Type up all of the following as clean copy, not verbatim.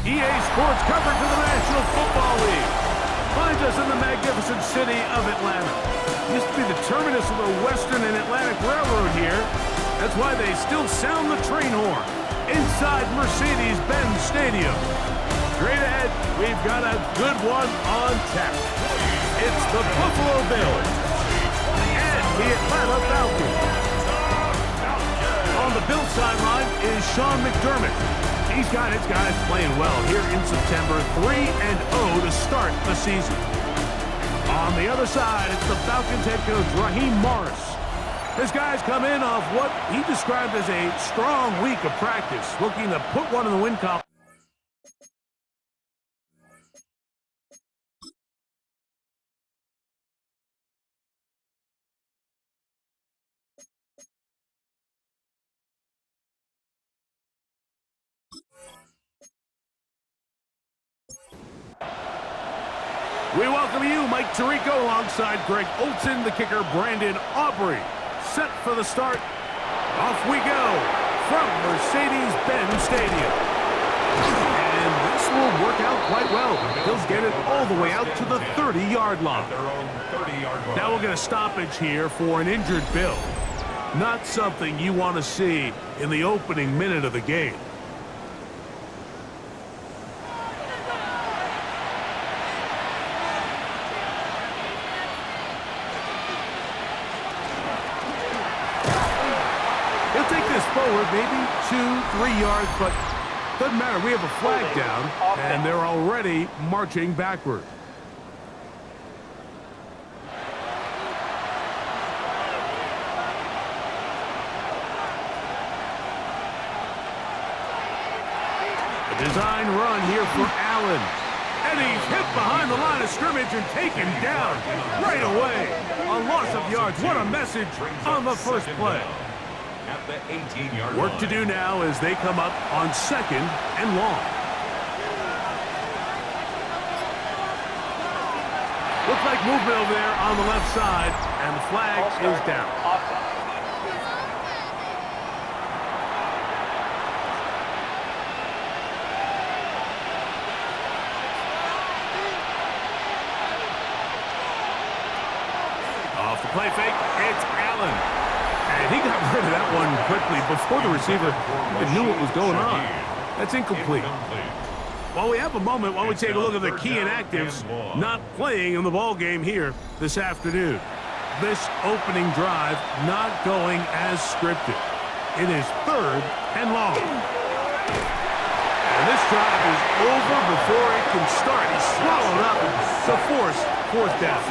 EA Sports coverage of the National Football League. Finds us in the magnificent city of Atlanta. Used to be the terminus of the Western and Atlantic Railroad here. That's why they still sound the train horn inside Mercedes-Benz Stadium. Straight ahead, we've got a good one on tap. It's the Buffalo Bills and the Atlanta Falcons. On the Bills sideline is Sean McDermott. He's got his guys playing well here in September, 3-0 to start the season. On the other side, it's the Falcons head coach, Raheem Morris. His guys come in off what he described as a strong week of practice, looking to put one in the win column. We welcome you, Mike Tirico, alongside Greg Olson, the kicker, Brandon Aubrey. Set for the start. Off we go from Mercedes-Benz Stadium. And this will work out quite well. He'll get it all the way out to the 30-yard line. Now we'll get a stoppage here for an injured Bill. Not something you want to see in the opening minute of the game. Forward, maybe 2-3 yards, but doesn't matter. We have a flag down, and they're already marching backward. A design run here for Allen. And he's hit behind the line of scrimmage and taken down right away. A loss of yards. What a message on the first play. At the 18-yard Work line. to do now as they come up on 2nd and long. Looks like movement over there on the left side, and the flag is down. Off the play fake, it's Allen. And he got rid of that one quickly before the receiver even knew what was going on. That's incomplete. While we have a moment, while we take a look at the key inactives not playing in the ball game here this afternoon. This opening drive not going as scripted. It is 3rd and long. And this drive is over before it can start. He's swallowed up to force 4th down.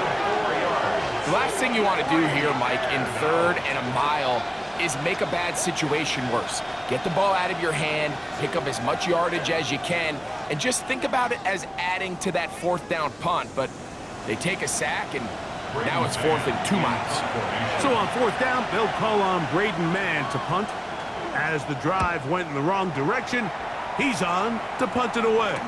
The last thing you want to do here, Mike, in 3rd and a mile is make a bad situation worse. Get the ball out of your hand, pick up as much yardage as you can, and just think about it as adding to that 4th down punt. But they take a sack, and now it's 4th and 2 miles. So on 4th down, they'll call on Braden Mann to punt. As the drive went in the wrong direction, he's on to punt it away.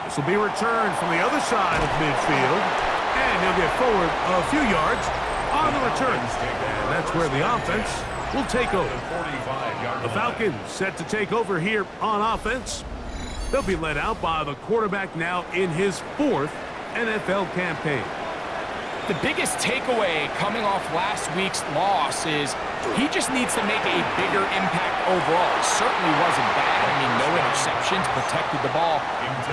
This will be returned from the other side of midfield. And he'll get forward a few yards on the return. And that's where the offense will take over. The Falcons set to take over here on offense. They'll be led out by the quarterback now in his 4th NFL campaign. The biggest takeaway coming off last week's loss is he just needs to make a bigger impact overall. It certainly wasn't bad. I mean, no interceptions, protected the ball.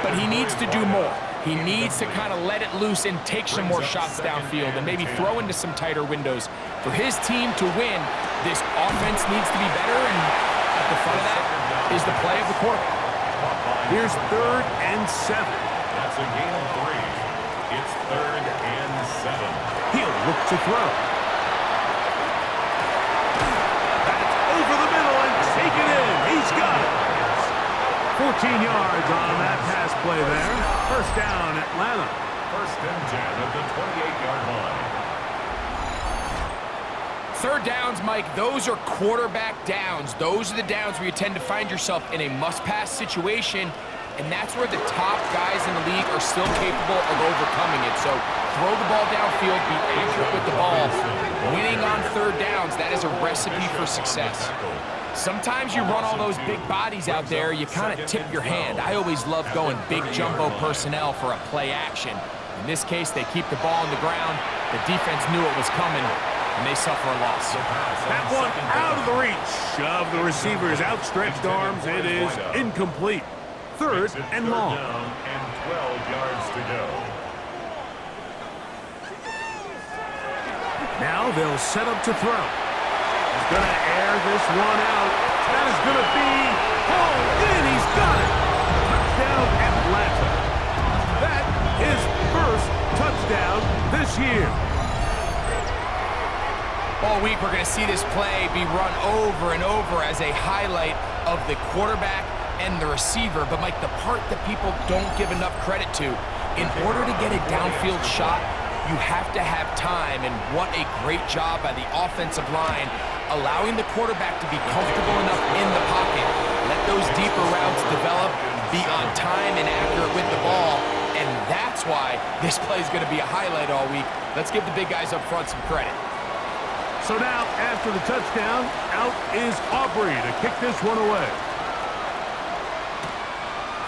But he needs to do more. He needs to kind of let it loose and take some more shots downfield and maybe throw into some tighter windows. For his team to win, this offense needs to be better, and at the front of that is the play of the quarterback. Here's 3rd and 7. That's a gain of 3. It's 3rd and 7. He'll look to throw. That's over the middle and taken in. He's got it. 14 yards on that pass play there. 1st down, Atlanta. 1st and 10 at the 28-yard line. 3rd downs, Mike, those are quarterback downs. Those are the downs where you tend to find yourself in a must-pass situation, and that's where the top guys in the league are still capable of overcoming it. So throw the ball downfield, be accurate with the ball. Winning on 3rd downs, that is a recepe for success. Sometimes you run all those big bodies out there, you kind of tip your hand. I always love going big jumbo personnel for a play action. In this case, they keep the ball on the ground. The defense knew it was coming, and they suffer a loss. That one out of the reach of the receiver's outstretched arms. It is incomplete. Third and long. And 12 yards to go. Now they'll set up to throw. He's going to air this one out. That is going to be hauled in. He's got it. Touchdown, Atlanta. That is first touchdown this year. All week, we're going to see this play be run over and over as a highlight of the quarterback and the receiver. But, Mike, the part that people don't give enough credit to, in order to get a downfield shot, you have to have time, and what a great job by the offensive line, allowing the quarterback to be comfortable enough in the pocket, let those deeper routes develop, be on time and accurate with the ball, and that's why this play is going to be a highlight all week. Let's give the big guys up front some credit. So now, after the touchdown, out is Aubrey to kick this one away.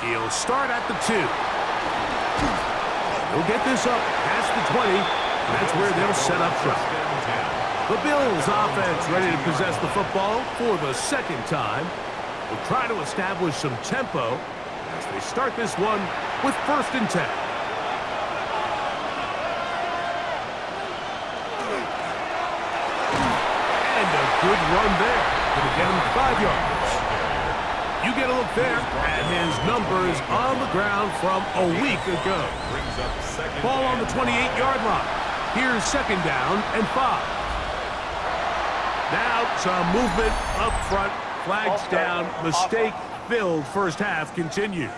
He'll start at the 2. He'll get this up past the 20. That's where they'll set up shop. The Bills offense ready to possess the football for the second time. Will try to establish some tempo as they start this one with 1st and 10. And a good run there. Going to get him 5 yards. You get a look there at his numbers on the ground from a week ago. Ball on the 28-yard line. Here's 2nd down and 5. Now some movement up front. Flags down. Mistake-filled first half continues.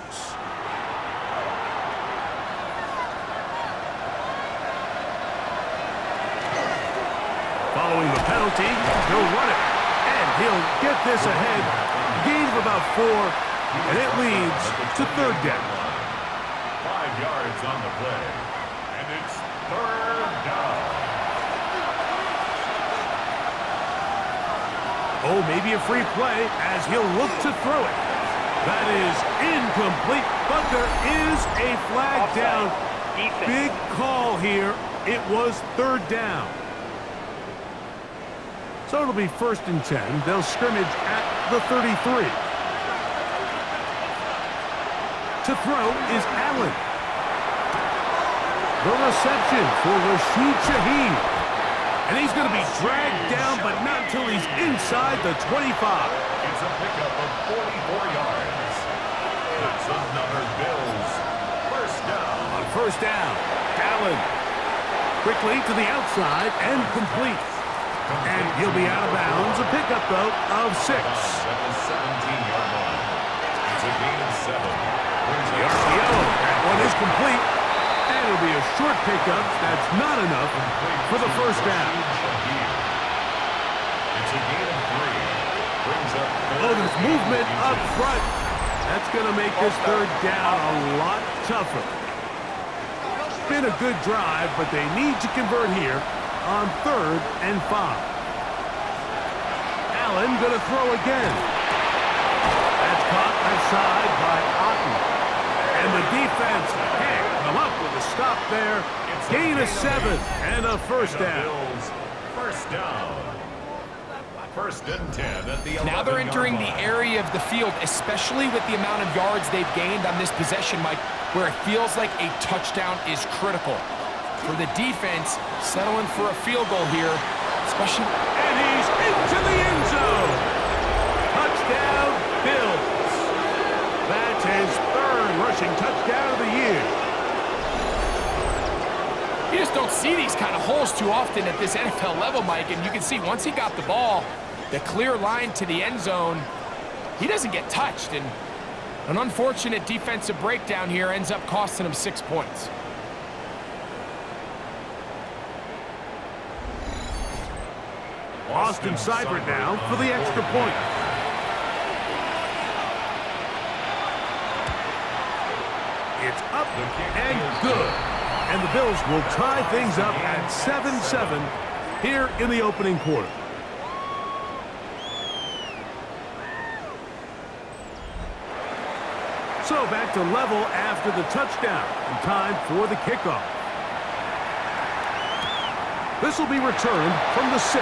Following the penalty, he'll run it. And he'll get this ahead. Gain of about 4, and it leads to 3rd down. 5 yards on the play, and it's 3rd down. Oh, maybe a free play as he'll look to throw it. That is incomplete, but there is a flag down. Big call here. It was 3rd down. So it'll be 1st and 10. They'll scrimmage at the 33. To throw is Allen. The reception for Rashid Shaheed. And he's going to be dragged down, but not until he's inside the 25. It's a pickup of 44 yards. That's another Bills 1st down. On 1st down, Allen quickly to the outside and complete. And he'll be out of bounds. A pickup, though, of 6. At the 17-yard line. It's a gain of 7. The RPO, that one is complete. And it'll be a short pickup. That's not enough for the 1st down. It's a gain of 3. Brings up Oh, there's movement up front. That's going to make this 3rd down a lot tougher. Been a good drive, but they need to convert here on 3rd and 5. Allen going to throw again. That's caught outside by Otten. And the defense can't come up with a stop there. Gain of 7 and a 1st down. 1st down. 1st and 10 at the 11-yard line. Now they're entering the area of the field, especially with the amount of yards they've gained on this possession, Mike, where it feels like a touchdown is critical. For the defense, settling for a field goal here, especially... And he's into the end zone. Touchdown, Bills. That's his 3rd rushing touchdown of the year. You just don't see these kind of holes too often at this NFL level, Mike, and you can see once he got the ball, the clear line to the end zone, he doesn't get touched, and an unfortunate defensive breakdown here ends up costing him 6 points. Austin Seibert now for the extra point. It's up and good. And the Bills will tie things up at 7-7 here in the opening quarter. So back to level after the touchdown, and time for the kickoff. This will be returned from the 6.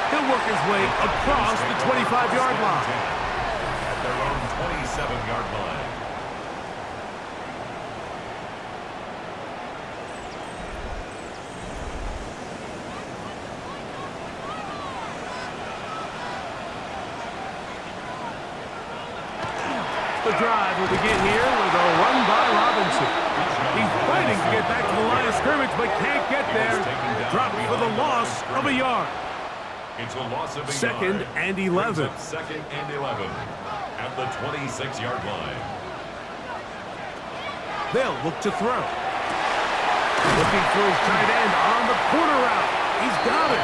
He'll work his way across the 25-yard line. At their own 27-yard line. The drive will begin here with a run by Robinson. He's fighting to get back to the line of scrimmage, but can't get there. Dropped for the loss of a yard. It's a loss of a Second yard. and 11. Second and 11 at the 26-yard line. They'll look to throw. Looking for his tight end on the corner route. He's got it.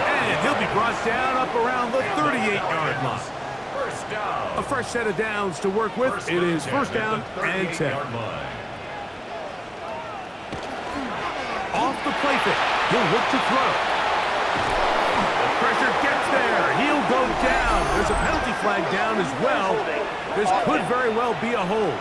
And he'll be brought down up around the 38-yard line. First down. A fresh set of downs to work with. It is first down and 10. Off the play fake. He'll look to throw. The pressure gets there. He'll go down. There's a penalty flag down as well. This could very well be a hold.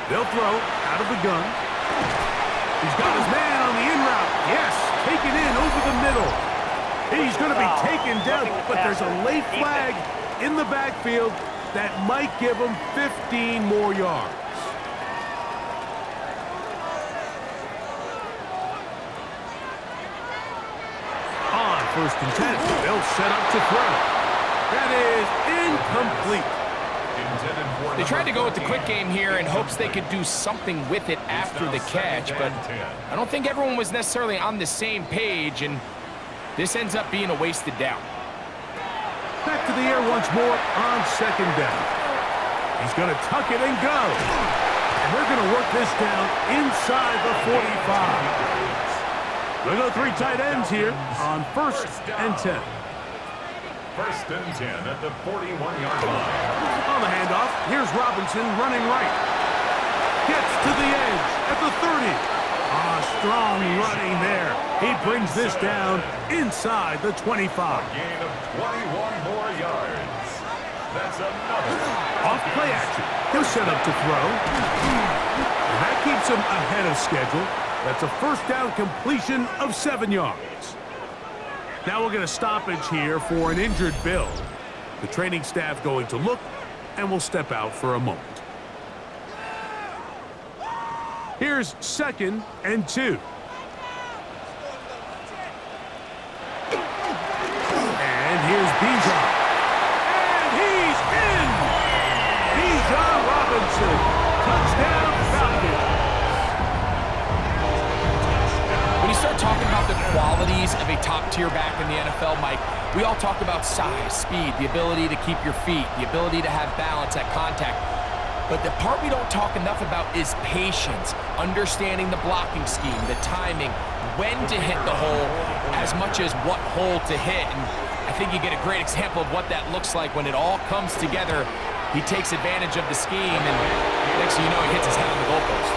They'll throw out of the gun. He's got his man on the in route. Yes, taken in over the middle. He's going to be taken down, but there's a late flag in the backfield that might give him 15 more yards. On first and 10, they'll set up to throw. That is incomplete. They tried to go with the quick game here in hopes they could do something with it after the catch, but I don't think everyone was necessarily on the same page, and this ends up being a wasted down. Back to the air once more on second down. He's going to tuck it and go. And they're going to work this down inside the 45. They'll go 3 tight ends here on first and 10. First and 10 at the 41-yard line. On the handoff, here's Robinson running right. Gets to the edge at the 30. Strong running there. He brings this down inside the 25. Gain of 21 more yards. That's another. Off play action. He'll set up to throw. And that keeps him ahead of schedule. That's a first down completion of 7 yards. Now we'll get a stoppage here for an injured Bill. The training staff going to look, and we'll step out for a moment. Here's second and 2. And here's Bijan. And he's in! Bijan Robinson. Touchdown Falcons. When you start talking about the qualities of a top-tier back in the NFL, Mike, we all talk about size, speed, the ability to keep your feet, the ability to have balance at contact. But the part we don't talk enough about is patience, understanding the blocking scheme, the timing, when to hit the hole, as much as what hole to hit. And I think you get a great example of what that looks like when it all comes together. He takes advantage of the scheme, and next thing you know, he hits his head on the goalpost.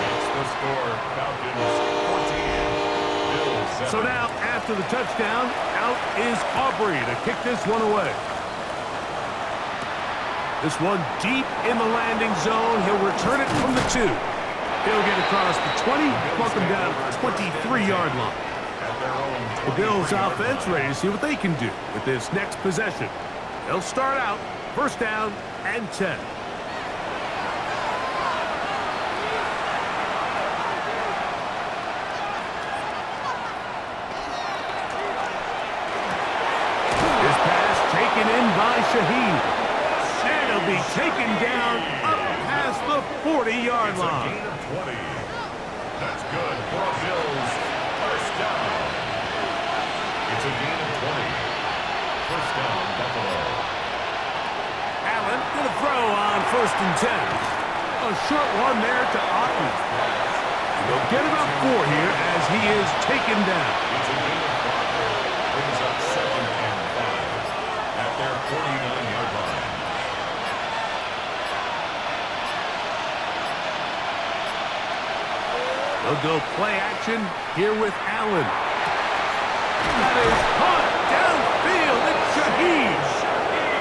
That's the score. Falcons 14. Bills 7. So now, after the touchdown, out is Aubrey to kick this one away. This one deep in the landing zone. He'll return it from the 2. He'll get across the 20, mark him down at the 23-yard line. The Bills offense ready to see what they can do with this next possession. They'll start out first down and 10. This pass taken in by Shaheed. Be taken down up past the 40-yard line. Gain of 20. That's good for a Bills first down. It's a gain of 20. First down, Buffalo. Allen going to throw on first and 10. A short one there to Otten. They'll get about 4 here as he is taken down. It's a gain of 5. Brings up second and 5 at their 49-yard line. They'll go play action here with Allen. That is caught downfield. It's Shaheed.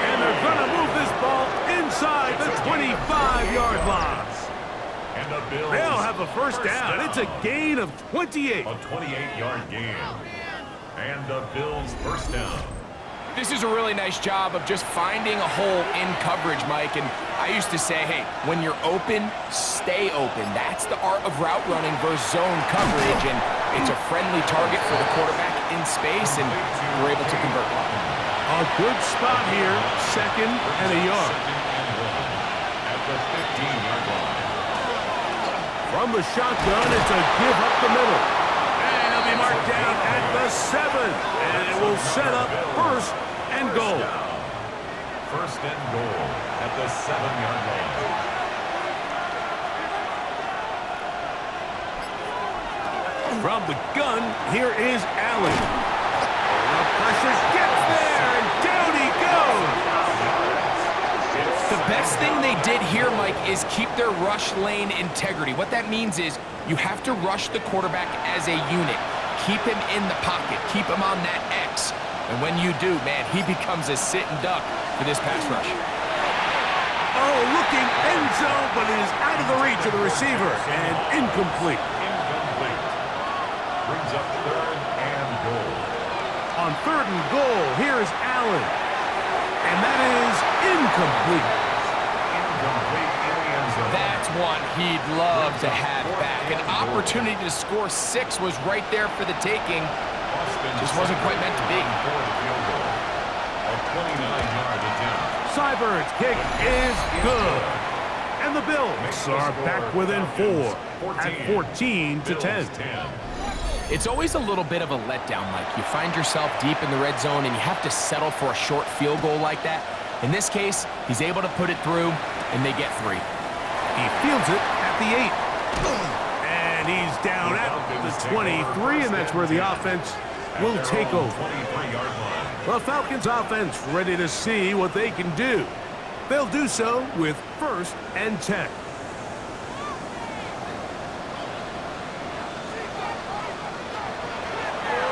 And they're going to move this ball inside the 25-yard line. And the Bills. They'll have a first down. It's a gain of 28. A 28-yard gain. And the Bills first down. This is a really nice job of just finding a hole in coverage, Mike. And I used to say, hey, when you're open, stay open. That's the art of route running versus zone coverage. And it's a friendly target for the quarterback in space, and we're able to convert. A good spot here, second and a yard. At the 15-yard line. From the shotgun, it's a give up the middle. And it'll be marked down at the 7. And it will set up first and goal. First and goal at the 7-yard line. From the gun, here is Allen. The pressure gets there, and down he goes. The best thing they did here, Mike, is keep their rush lane integrity. What that means is you have to rush the quarterback as a unit. Keep him in the pocket. Keep him on that X. And when you do, man, he becomes a sit and duck for this pass rush. Oh, looking end zone, but it is out of the reach of the receiver and incomplete. Incomplete. Brings up third and goal. On third and goal, here's Allen. And that is incomplete. Incomplete in the end zone. That's one he'd love to have back. An opportunity to score 6 was right there for the taking. Just wasn't quite meant to be. A 29-yard attempt. Seibert's kick is good. And the Bills are back within 4 at 14-10. It's always a little bit of a letdown, Mike. You find yourself deep in the red zone and you have to settle for a short field goal like that. In this case, he's able to put it through, and they get 3. He fields it at the 8. And he's down at the 23, and that's where the offense will take over. The Falcons offense ready to see what they can do. They'll do so with first and 10.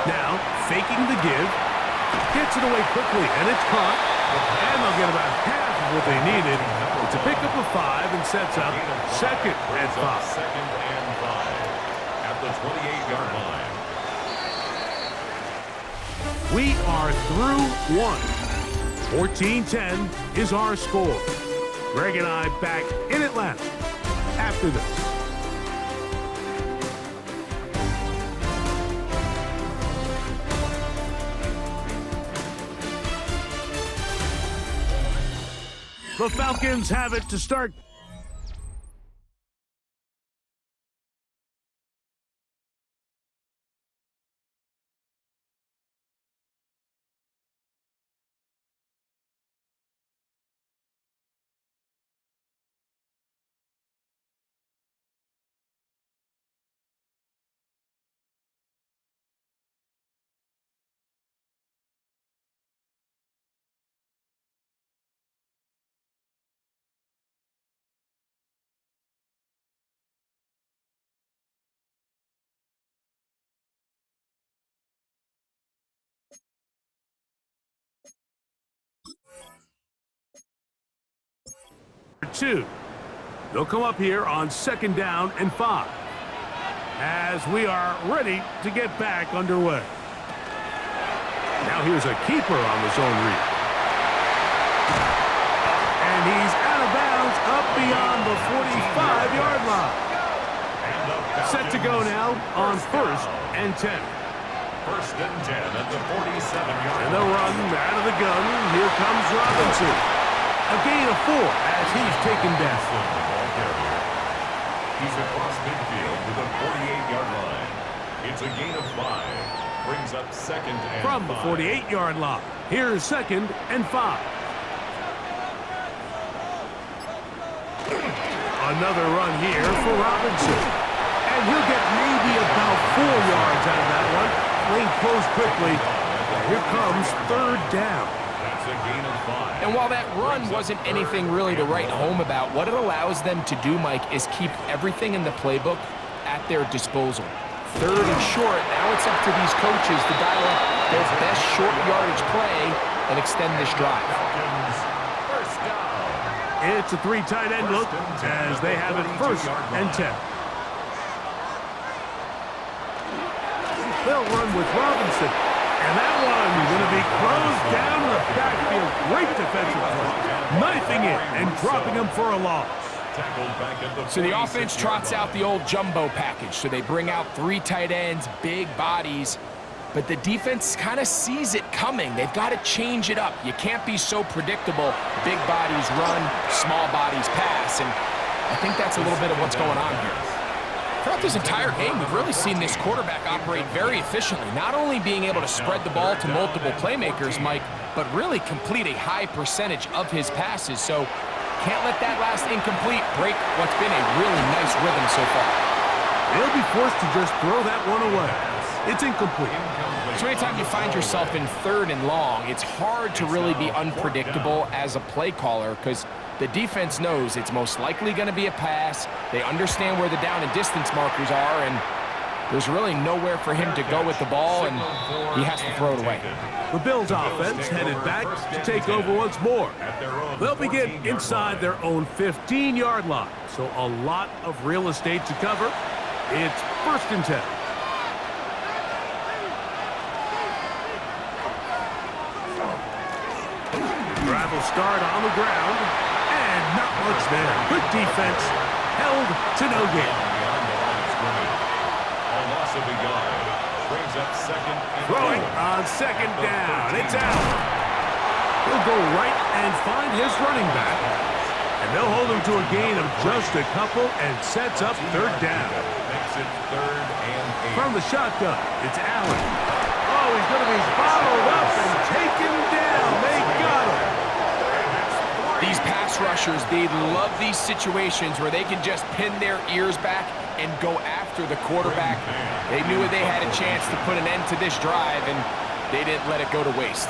Now, faking the give, gets it away quickly, and it's caught. And they'll get about half of what they needed. It's a pickup of 5 and sets up second and 5. Second and 5 at the 28-yard line. We are through 1. 14-10 is our score. Greg and I back in Atlanta after this. The Falcons have it to start. Two. They'll come up here on second down and 5 as we are ready to get back underway. Now here's a keeper on the zone read. And he's out of bounds up beyond the 45-yard line. Set to go now on first and 10. First and 10 at the 47-yard line. And they'll run out of the gun. Here comes Robinson. A gain of 4 as he's taken down. He's across midfield to the 48-yard line. It's a gain of 5. Brings up second and 5. From the 48-yard line, here's second and 5. Another run here for Robinson. And he'll get maybe about 4 yards out of that one. Lane closed quickly. Here comes third down. That's a gain of 5. And while that run wasn't anything really to write home about, what it allows them to do, Mike, is keep everything in the playbook at their disposal. 3rd and short. Now it's up to these coaches to dial up their best short yardage play and extend this drive. First down. It's a 3 tight end look as they have it 1st and 10. They'll run with Robinson. And that one going to be closed down in the backfield. Great defensive play. Knifing it and dropping him for a loss. So the offense trots out the old jumbo package. So they bring out 3 tight ends, big bodies. But the defense kind of sees it coming. They've got to change it up. You can't be so predictable. Big bodies run, small bodies pass. And I think that's a little bit of what's going on here. Throughout this entire game, we've really seen this quarterback operate very efficiently, not only being able to spread the ball to multiple playmakers, Mike, but really complete a high percentage of his passes. So can't let that last incomplete break what's been a really nice rhythm so far. They'll be forced to just throw that one away. It's incomplete. So anytime you find yourself in 3rd and long, it's hard to really be unpredictable as a play caller because the defense knows it's most likely going to be a pass. They understand where the down and distance markers are, and there's really nowhere for him to go with the ball, and he has to throw it away. The Bills offense headed back to take over once more. They'll begin inside their own 15-yard line, so a lot of real estate to cover. It's 1st and 10. Drive will start on the ground, and not much there. Good defense, held to no gain. A loss of a yard brings up 2nd and Throwing on 2nd down. It's out. He'll go right and find his running back. And they'll hold him to a gain of just a couple and sets up 3rd down. Makes it 3rd and 8. From the shotgun, it's Allen. Oh, he's going to be bottled up and taken down. They got him. These pass rushers, they love these situations where they can just pin their ears back and go after the quarterback. They knew they had a chance to put an end to this drive, and they didn't let it go to waste.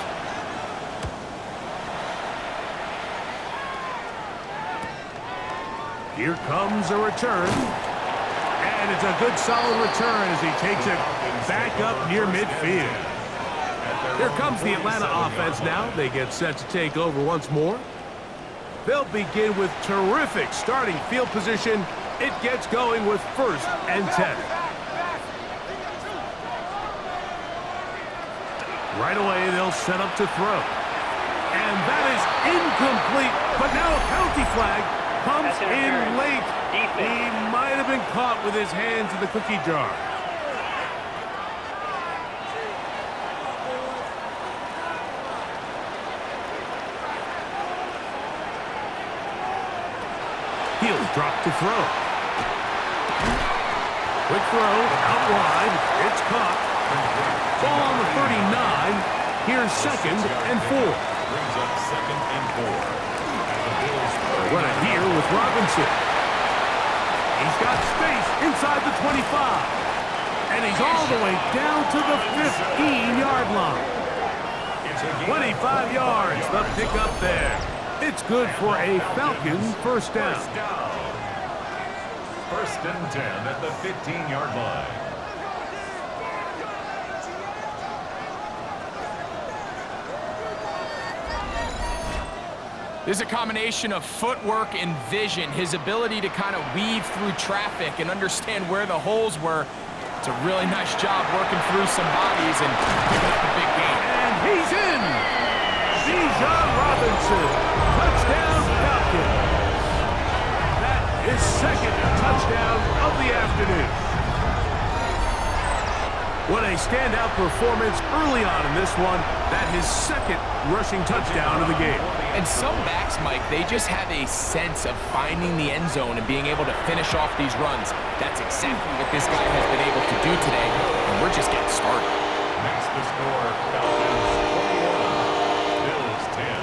Here comes a return. And it's a good solid return as he takes it back up near midfield. Here comes the Atlanta offense now. They get set to take over once more. They'll begin with terrific starting field position. It gets going with 1st and 10. Right away, they'll set up to throw. And that is incomplete. But now a penalty flag comes in late. He might have been caught with his hands in the cookie jar. He'll drop to throw. Quick throw, out wide. It's caught. Ball on the 39. Here's 2nd and 4. Brings up 2nd and 4. Run it here with Robinson. He's got space inside the 25. And he's all the way down to the 15-yard line. 25 yards, the pickup there. It's good for a Falcon 1st down. 1st and 10 at the 15-yard line. There's a combination of footwork and vision, his ability to kind of weave through traffic and understand where the holes were. It's a really nice job working through some bodies and picking up a big game. And he's in! Bijan Robinson, touchdown Falcons. That is 2nd touchdown of the afternoon. What a standout performance early on in this one. That his 2nd rushing touchdown of the game. And some backs, Mike, they just have a sense of finding the end zone and being able to finish off these runs. That's exactly what this guy has been able to do today, and we're just getting started. Makes the score Falcons 21, Bills 10.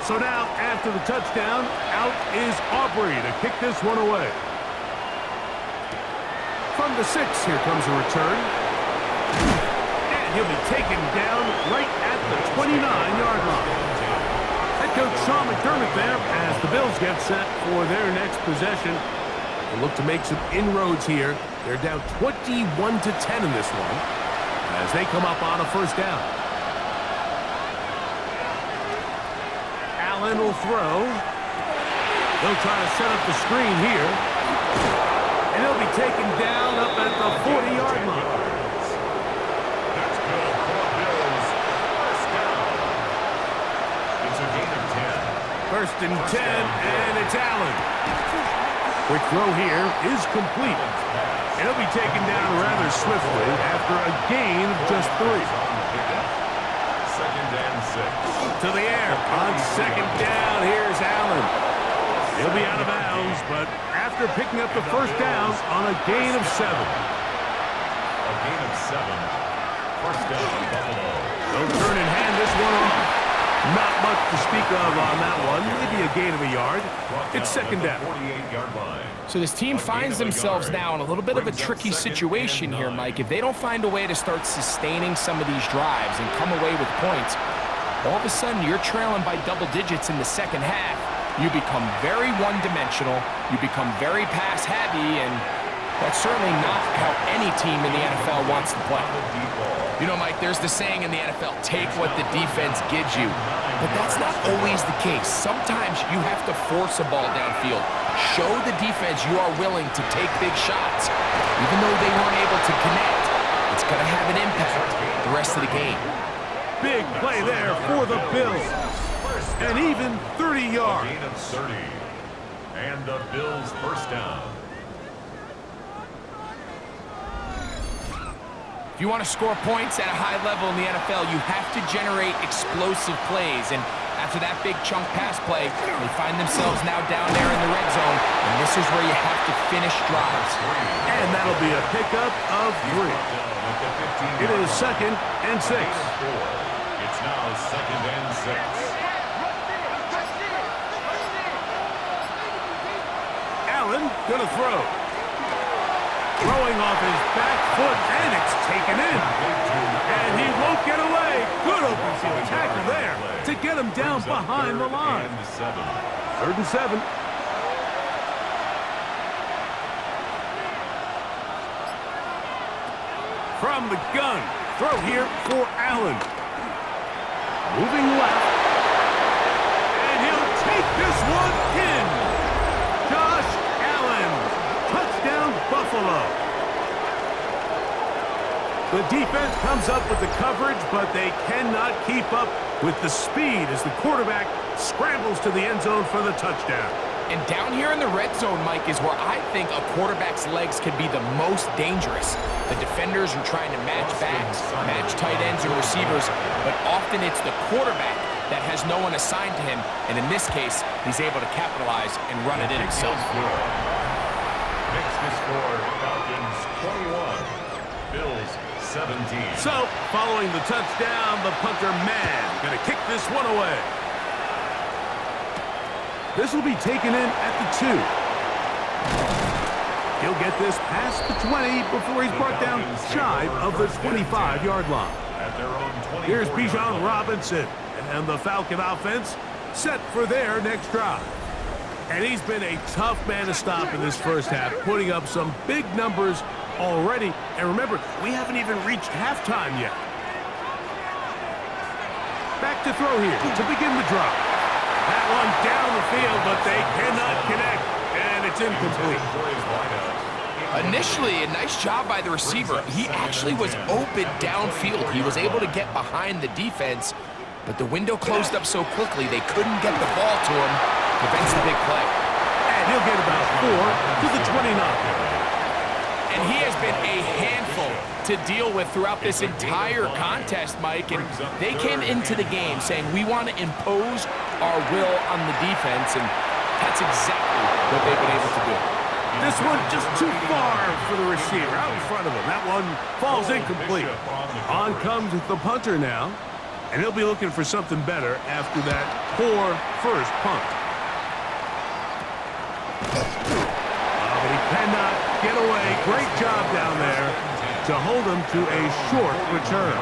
So now, after the touchdown, out is Aubrey to kick this one away. From the 6, here comes a return. And he'll be taken down right at the 29-yard line. Head Coach Sean McDermott there as the Bills get set for their next possession. They look to make some inroads here. They're down 21-10 in this one as they come up on a first down. Allen will throw. They'll try to set up the screen here. And he'll be taken down up at the 40-yard line. That's good for the Bills. First down. It's a gain of 10. First and 10, and it's Allen. Quick throw here is complete. And he'll be taken down rather swiftly after a gain of just 3. Second and 6. To the air on second down. Here's Allen. He'll be out of bounds, but after picking up the first down on a gain of 7. A gain of 7. First down, Buffalo. They'll turn and hand this one off. Not much to speak of on that one. Maybe a gain of a yard. It's second down. 48-yard line. So this team finds themselves now in a little bit of a tricky situation here, Mike. If they don't find a way to start sustaining some of these drives and come away with points, all of a sudden you're trailing by double digits in the second half. You become very one-dimensional. You become very pass-heavy, and that's certainly not how any team in the NFL wants to play. You know, Mike, there's the saying in the NFL, take what the defense gives you. But that's not always the case. Sometimes you have to force a ball downfield. Show the defense you are willing to take big shots. Even though they weren't able to connect, it's going to have an impact the rest of the game. Big play there for the Bills. And even 30 yards. Gain of 30. And the Bills first down. If you want to score points at a high level in the NFL, you have to generate explosive plays. And after that big chunk pass play, they find themselves now down there in the red zone. And this is where you have to finish drives. And that'll be a pickup of 3. It is second and 6. It's now second and 6. Allen gonna throw. Throwing off his back foot, and it's taken in. And he won't get away. Good open field tackle there to get him down behind the line. Third and 7. From the gun, throw here for Allen. Moving left. And he'll take this one in. Josh Allen. Touchdown, Buffalo. The defense comes up with the coverage, but they cannot keep up with the speed as the quarterback scrambles to the end zone for the touchdown. And down here in the red zone, Mike, is where I think a quarterback's legs can be the most dangerous. The defenders are trying to match backs, match tight ends and receivers, but often it's the quarterback that has no one assigned to him, and in this case, he's able to capitalize and run it in himself. Makes the score Falcons 21, Bills 17. So, following the touchdown, the punter man going to kick this one away. This will be taken in at the 2. He'll get this past the 20 before he's brought down shy of the 25-yard line. At their own 24. Here's Bijan Robinson and the Falcon offense set for their next drive. And he's been a tough man to stop in this first half, putting up some big numbers already. And remember, we haven't even reached halftime yet. Back to throw here to begin the drive. That one down the field, but they cannot connect, and it's incomplete. Initially, a nice job by the receiver. He actually was open downfield. He was able to get behind the defense, but the window closed up so quickly they couldn't get the ball to him. Prevents the big play. And he'll get about 4 to the 29. And he has been a handful to deal with throughout this entire contest, Mike. And they came into the game saying, we want to impose our will on the defense, and that's exactly what they've been able to do. This one just too far for the receiver, out in front of him. That one falls incomplete. On comes the punter now, and he'll be looking for something better after that poor first punt. But he cannot get away. Great job down there to hold him to a short return.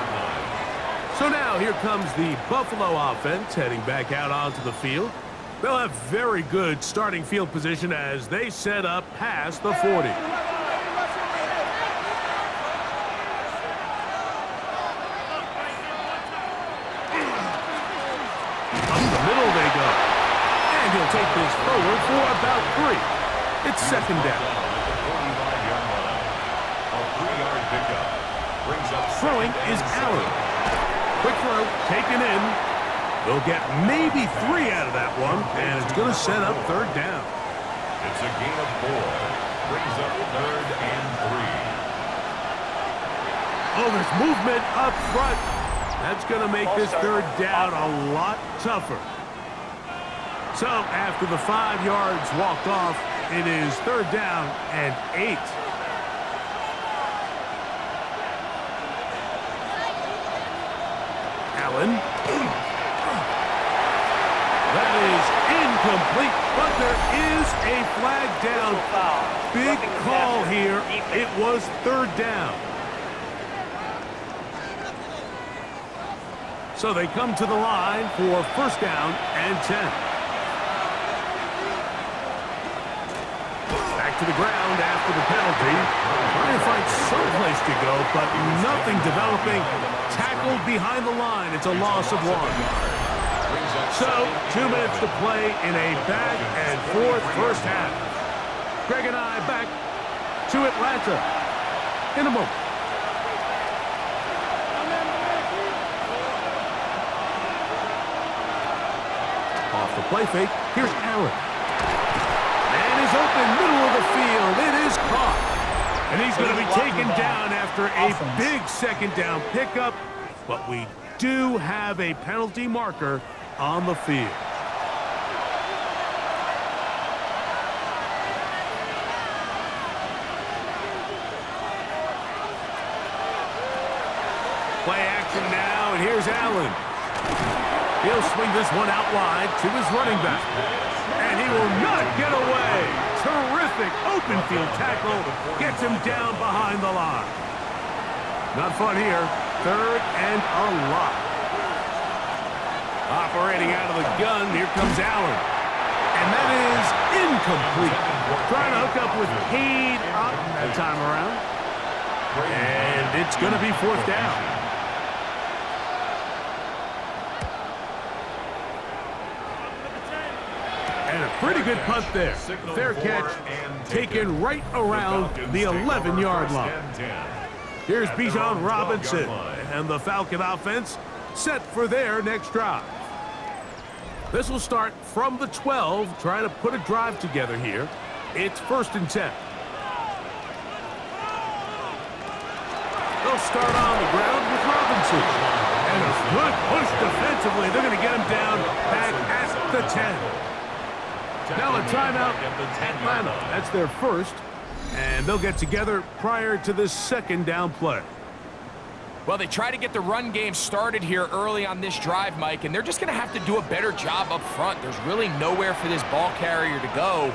So So now here comes the Buffalo offense heading back out onto the field. They'll have very good starting field position as they set up past the 40. He'll take this forward for about 3. It's second down. Throwing is Allen. Quick throw, taken in. They'll get maybe 3 out of that one, and it's going to set up third down. It's a gain of 4. Brings up third and 3. Oh, there's movement up front. That's going to make this third down a lot tougher. So, after the 5 yards walked off, it is third down and 8. Allen. That is incomplete, but there is a flag down. Big call here. It was third down. So they come to the line for first down and 10. To the ground after the penalty. Trying to find some place to go, but nothing developing. Tackled behind the line. It's a loss of 1. So, 2 minutes to play in a back-and-forth first half. Greg and I back to Atlanta in a moment. Off the play fake. Here's Allen. Is open, middle of the field. It is caught. And he's going to be taken down after a big second down pickup. But we do have a penalty marker on the field. Play action now, and here's Allen. He'll swing this one out wide to his running back. And he will not get away. Terrific open field tackle. Gets him down behind the line. Not fun here. Third and a lot. Operating out of the gun, here comes Allen. And that is incomplete. Trying to hook up with Cade up that time around. And it's going to be fourth down. And a pretty good punt there. Fair catch taken right around the 11-yard line. Here's Bijan Robinson and the Falcon offense set for their next drive. This will start from the 12, trying to put a drive together here. It's first and 10. They'll start on the ground with Robinson. And a good push defensively. They're going to get him down back at the 10. Now a timeout, Atlanta. That's their first, and they'll get together prior to this second down play. Well, they try to get the run game started here early on this drive, Mike, and they're just going to have to do a better job up front. There's really nowhere for this ball carrier to go.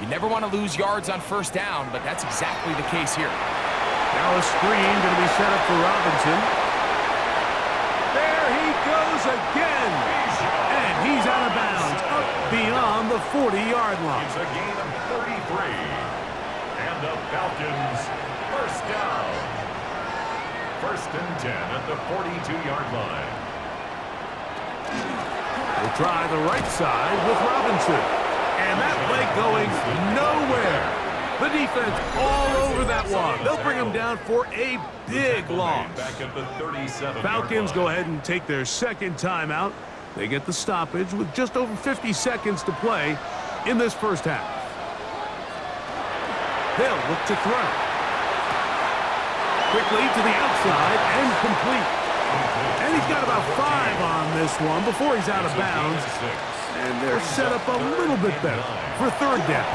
You never want to lose yards on first down, but that's exactly the case here. Now a screen going to be set up for Robinson. There he goes again, and he's out of bounds. Beyond the 40-yard line. It's a gain of 33. And the Falcons first down. First and 10 at the 42-yard line. We'll try the right side with Robinson. And that play going nowhere. The defense all over that one. They'll bring him down for a big loss. Back at the 37-yard Falcons line. go ahead and take their second timeout. They get the stoppage with just over 50 seconds to play in this first half. They'll look to throw. Quickly to the outside and complete. And he's got about 5 on this one before he's out of bounds. And they're set up a little bit better for third down.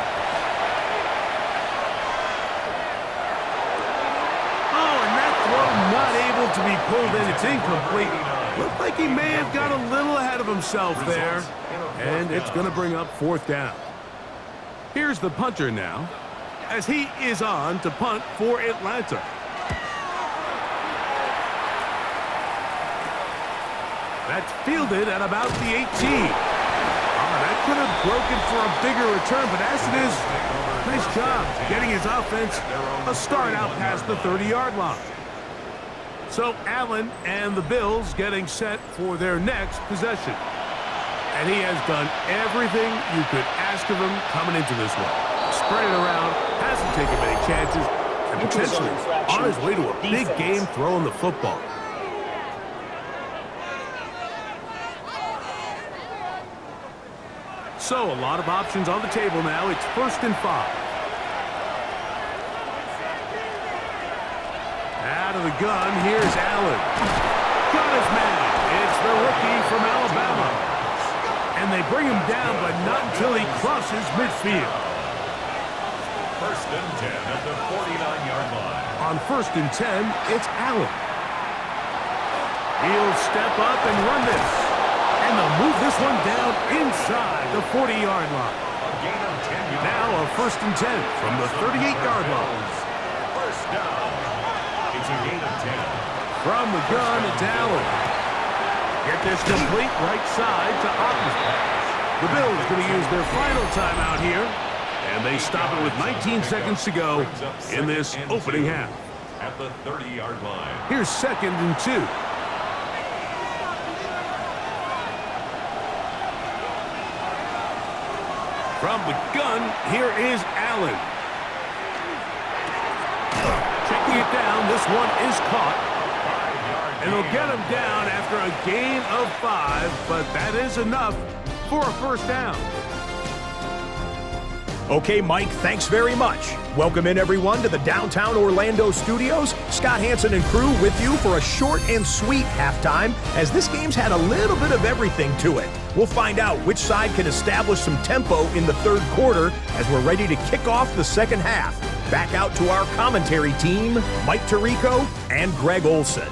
Oh, and that throw not able to be pulled in. It's incomplete. Looked like he may have got a little ahead of himself there. And it's going to bring up fourth down. Here's the punter now, as he is on to punt for Atlanta. That's fielded at about the 18. That could have broken for a bigger return, but as it is, nice job getting his offense a start out past the 30-yard line. So Allen and the Bills getting set for their next possession. And he has done everything you could ask of him coming into this one. Spread it around, hasn't taken many chances, and potentially on his way to a big game throwing the football. So a lot of options on the table now. It's 1st and 5. Out of the gun, here's Allen. Got his man. It's the rookie from Alabama. And they bring him down, but not until he crosses midfield. 1st and 10 at the 49-yard line. On 1st and 10, it's Allen. He'll step up and run this. And they'll move this one down inside the 40-yard line. A gain of 10 yards. Now a 1st and 10 from the 38-yard line. First down. It's a gain of 10. From the gun, it's Allen. Get this complete right side to Otten's pass. The Bills going to use their final timeout here. And they stop it with 19 seconds to go in this opening half. At the 30-yard line. Here's 2nd and 2. From the gun, here is Allen. Checking it down, this one is caught. And they'll get him down after a gain of 5, but that is enough for a 1st down. Okay, Mike, thanks very much. Welcome in, everyone, to the downtown Orlando studios. Scott Hansen and crew with you for a short and sweet halftime, as this game's had a little bit of everything to it. We'll find out which side can establish some tempo in the 3rd quarter as we're ready to kick off the 2nd half. Back out to our commentary team, Mike Tirico and Greg Olson.